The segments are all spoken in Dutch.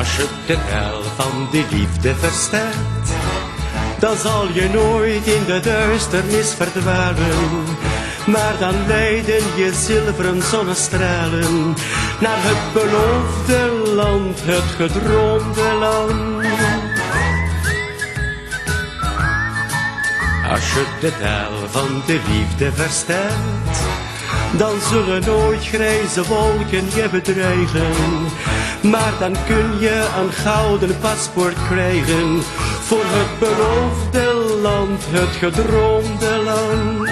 Als je de hel van die liefde verstaat, dan zal je nooit in de duisternis verdwalen. Maar dan leiden je zilveren zonnestralen naar het beloofde land, het gedroomde land. Als je de taal van de liefde verstaat, dan zullen nooit grijze wolken je bedreigen. Maar dan kun je een gouden paspoort krijgen voor het beloofde land, het gedroomde land.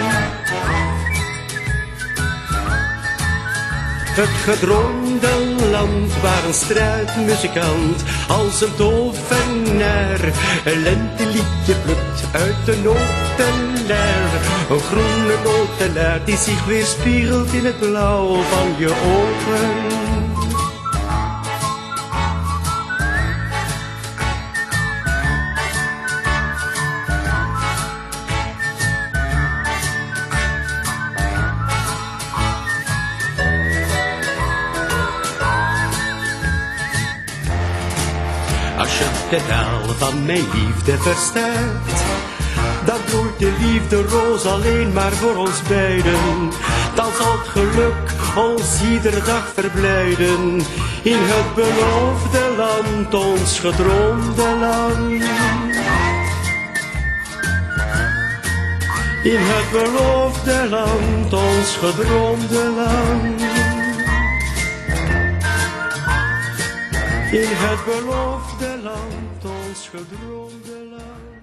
Het gedroomde land waar een struitmuzikant als een tovenaar een lenteliedje plukt uit de notenlaar. Een groene notelaar die zich weerspiegelt in het blauw van je ogen. Als je de taal van mijn liefde verstaat, dan bloeit de liefde roos alleen maar voor ons beiden. Dan zal het geluk ons iedere dag verblijden in het beloofde land, ons gedroomde land. In het beloofde land, ons gedroomde land. In het beloofde land, ons gedroomde land.